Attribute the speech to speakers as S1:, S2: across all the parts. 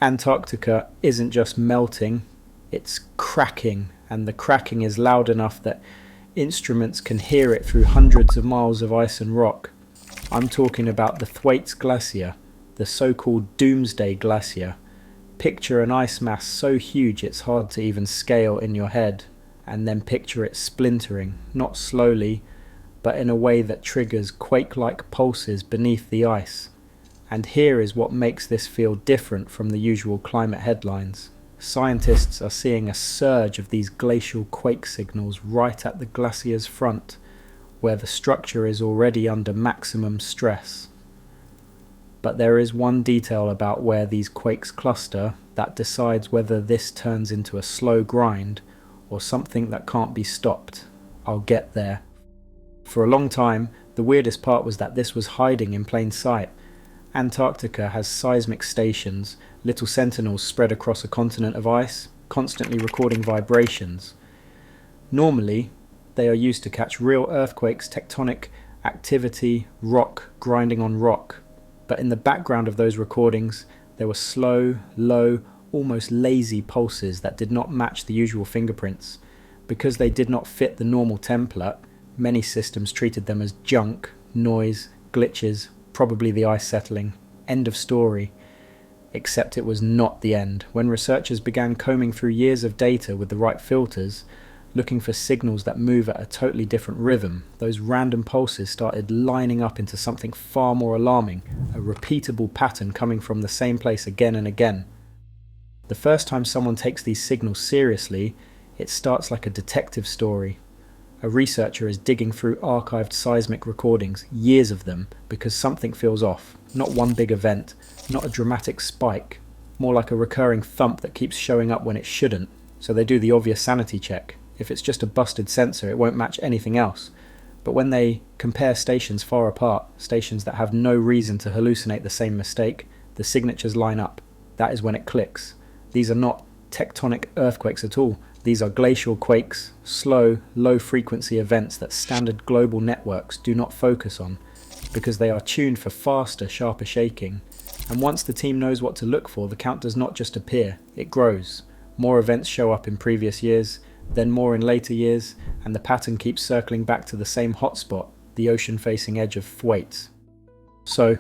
S1: Antarctica isn't just melting, it's cracking, and the cracking is loud enough that instruments can hear it through hundreds of miles of ice and rock. I'm talking about the THWAYTS Glacier, the so-called Doomsday Glacier. Picture an ice mass so huge it's hard to even scale in your head, and then picture it splintering, not slowly, but in a way that triggers quake-like pulses beneath the ice. And here is what makes this feel different from the usual climate headlines. Scientists are seeing a surge of these glacial quake signals right at the glacier's front, where the structure is already under maximum stress. But there is one detail about where these quakes cluster that decides whether this turns into a slow grind or something that can't be stopped. I'll get there. For a long time, the weirdest part was that this was hiding in plain sight. Antarctica has seismic stations, little sentinels spread across a continent of ice, constantly recording vibrations. Normally, they are used to catch real earthquakes, tectonic activity, rock grinding on rock. But in the background of those recordings, there were slow, low, almost lazy pulses that did not match the usual fingerprints. Because they did not fit the normal template, many systems treated them as junk, noise, glitches, probably the ice settling. End of story. Except it was not the end. When researchers began combing through years of data with the right filters, looking for signals that move at a totally different rhythm, those random pulses started lining up into something far more alarming, a repeatable pattern coming from the same place again and again. The first time someone takes these signals seriously, it starts like a detective story. A researcher is digging through archived seismic recordings, years of them, because something feels off. Not one big event, not a dramatic spike, more like a recurring thump that keeps showing up when it shouldn't. So they do the obvious sanity check. If it's just a busted sensor, it won't match anything else. But when they compare stations far apart, stations that have no reason to hallucinate the same mistake, the signatures line up. That is when it clicks. These are not tectonic earthquakes at all. These are glacial quakes, slow, low-frequency events that standard global networks do not focus on, because they are tuned for faster, sharper shaking. And once the team knows what to look for, the count does not just appear, it grows. More events show up in previous years, then more in later years, and the pattern keeps circling back to the same hotspot, the ocean-facing edge of THWAYTS. So,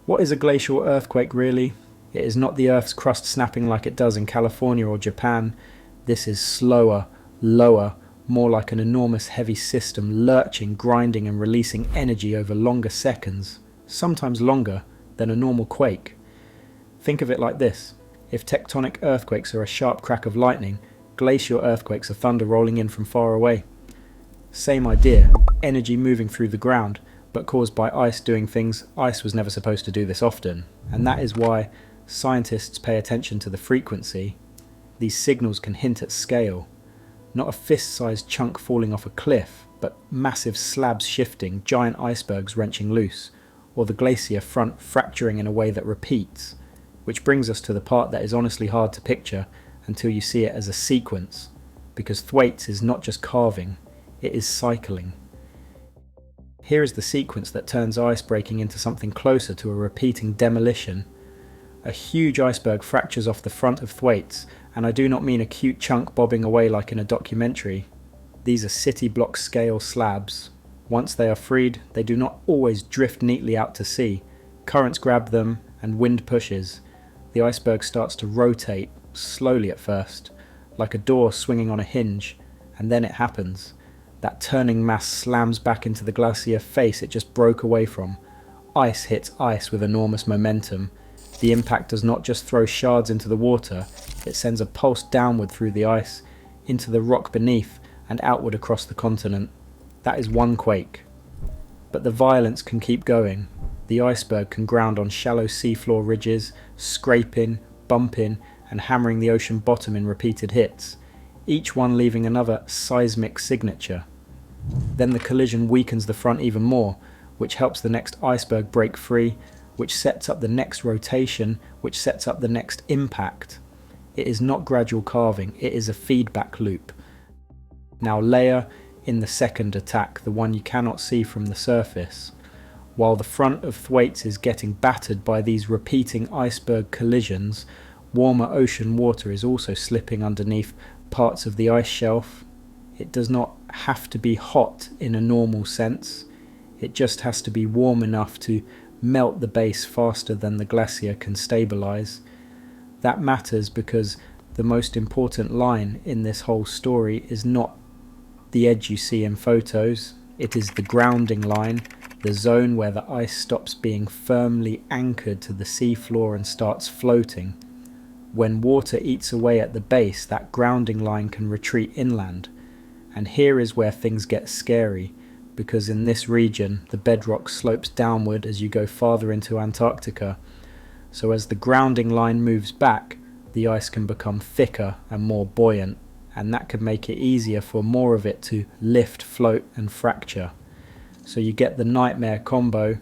S1: what is a glacial earthquake really? It is not the Earth's crust snapping like it does in California or Japan. This is slower, lower, more like an enormous heavy system lurching, grinding and releasing energy over longer seconds, sometimes longer than a normal quake. Think of it like this. If tectonic earthquakes are a sharp crack of lightning, glacial earthquakes are thunder rolling in from far away. Same idea, energy moving through the ground, but caused by ice doing things ice was never supposed to do this often. And that is why scientists pay attention to the frequency. These signals can hint at scale. Not a fist-sized chunk falling off a cliff, but massive slabs shifting, giant icebergs wrenching loose, or the glacier front fracturing in a way that repeats. Which brings us to the part that is honestly hard to picture until you see it as a sequence, because THWAYTS is not just carving, it is cycling. Here is the sequence that turns ice breaking into something closer to a repeating demolition. A huge iceberg fractures off the front of THWAYTS, and I do not mean a cute chunk bobbing away like in a documentary. These are city block scale slabs. Once they are freed, they do not always drift neatly out to sea. Currents grab them and wind pushes. The iceberg starts to rotate, slowly at first, like a door swinging on a hinge, and then it happens. That turning mass slams back into the glacier face it just broke away from. Ice hits ice with enormous momentum. The impact does not just throw shards into the water, it sends a pulse downward through the ice, into the rock beneath, and outward across the continent. That is one quake. But the violence can keep going. The iceberg can ground on shallow seafloor ridges, scraping, bumping, and hammering the ocean bottom in repeated hits, each one leaving another seismic signature. Then the collision weakens the front even more, which helps the next iceberg break free, which sets up the next rotation, which sets up the next impact. It is not gradual carving, it is a feedback loop. Now layer in the second attack, the one you cannot see from the surface. While the front of THWAYTS is getting battered by these repeating iceberg collisions, Warmer ocean water is also slipping underneath parts of the ice shelf. It does not have to be hot in a normal sense. It just has to be warm enough to melt the base faster than the glacier can stabilise. That matters because the most important line in this whole story is not the edge you see in photos. It is the grounding line, the zone where the ice stops being firmly anchored to the seafloor and starts floating. When water eats away at the base, that grounding line can retreat inland. And here is where things get scary, because in this region the bedrock slopes downward as you go farther into Antarctica. So as the grounding line moves back, the ice can become thicker and more buoyant, and that can make it easier for more of it to lift, float and fracture. So you get the nightmare combo: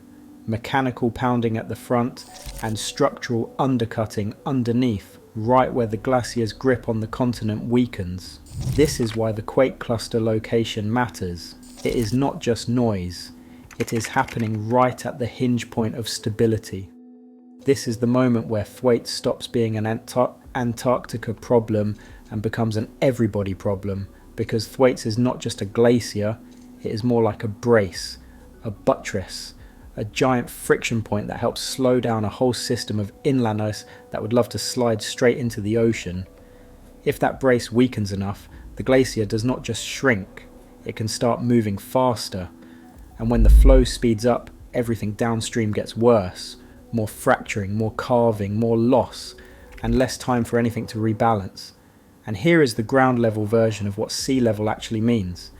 S1: mechanical pounding at the front and structural undercutting underneath, right where the glacier's grip on the continent weakens. This is why the quake cluster location matters. It is not just noise, it is happening right at the hinge point of stability. This is the moment where THWAYTS stops being an Antarctica problem and becomes an everybody problem, because THWAYTS is not just a glacier, it is more like a brace, a buttress, a giant friction point that helps slow down a whole system of inland ice that would love to slide straight into the ocean. If that brace weakens enough, the glacier does not just shrink, it can start moving faster. And when the flow speeds up, everything downstream gets worse. More fracturing, more carving, more loss, and less time for anything to rebalance. And here is the ground level version of what sea level actually means.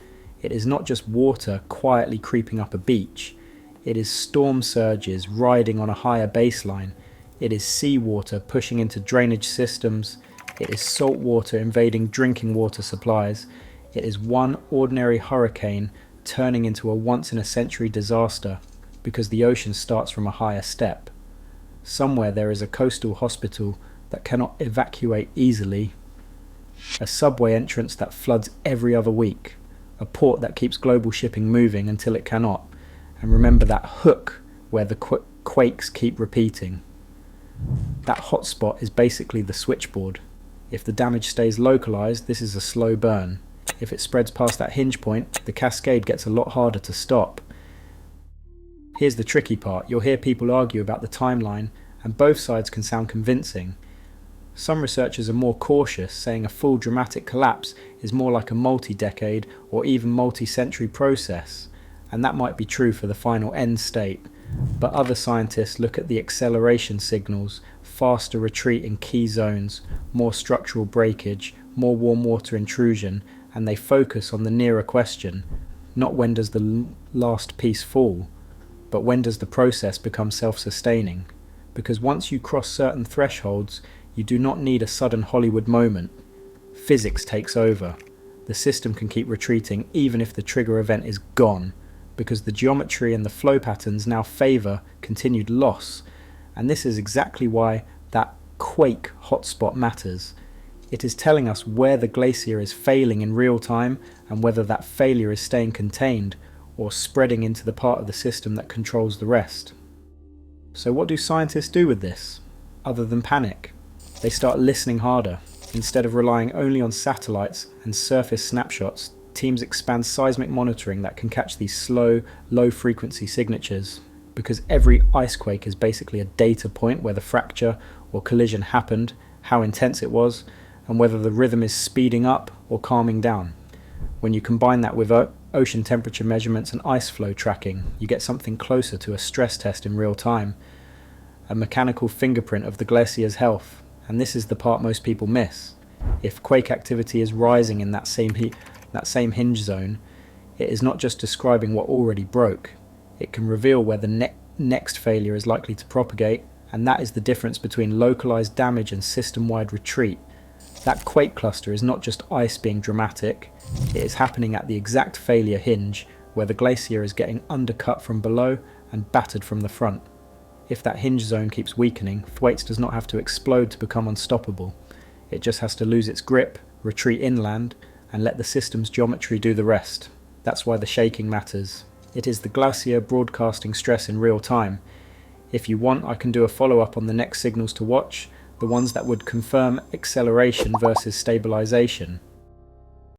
S1: It is not just water quietly creeping up a beach. It is storm surges riding on a higher baseline. It is seawater pushing into drainage systems. It is salt water invading drinking water supplies. It is one ordinary hurricane turning into a once-in-a-century disaster because the ocean starts from a higher step. Somewhere there is a coastal hospital that cannot evacuate easily, a subway entrance that floods every other week, a port that keeps global shipping moving until it cannot, and remember that hook where the quakes keep repeating. That hotspot is basically the switchboard. If the damage stays localized, this is a slow burn. If it spreads past that hinge point, the cascade gets a lot harder to stop. Here's the tricky part: you'll hear people argue about the timeline, and both sides can sound convincing. Some researchers are more cautious, saying a full dramatic collapse is more like a multi-decade or even multi-century process, and that might be true for the final end state. But other scientists look at the acceleration signals, faster retreat in key zones, more structural breakage, more warm water intrusion, and they focus on the nearer question, not when does the last piece fall, but when does the process become self-sustaining? Because once you cross certain thresholds, you do not need a sudden Hollywood moment. Physics takes over. The system can keep retreating even if the trigger event is gone, because the geometry and the flow patterns now favour continued loss. And this is exactly why that quake hotspot matters. It is telling us where the glacier is failing in real time and whether that failure is staying contained or spreading into the part of the system that controls the rest. So what do scientists do with this, other than panic? They start listening harder. Instead of relying only on satellites and surface snapshots, teams expand seismic monitoring that can catch these slow, low-frequency signatures, because every icequake is basically a data point where the fracture or collision happened, how intense it was, and whether the rhythm is speeding up or calming down. When you combine that with ocean temperature measurements and ice flow tracking, you get something closer to a stress test in real time, a mechanical fingerprint of the glacier's health. And this is the part most people miss. If quake activity is rising in that same hinge zone, it is not just describing what already broke. It can reveal where the next failure is likely to propagate, and that is the difference between localized damage and system-wide retreat. That quake cluster is not just ice being dramatic, it is happening at the exact failure hinge where the glacier is getting undercut from below and battered from the front. If that hinge zone keeps weakening, THWAYTS does not have to explode to become unstoppable. It just has to lose its grip, retreat inland, and let the system's geometry do the rest. That's why the shaking matters. It is the glacier broadcasting stress in real time. If you want, I can do a follow-up on the next signals to watch, the ones that would confirm acceleration versus stabilization.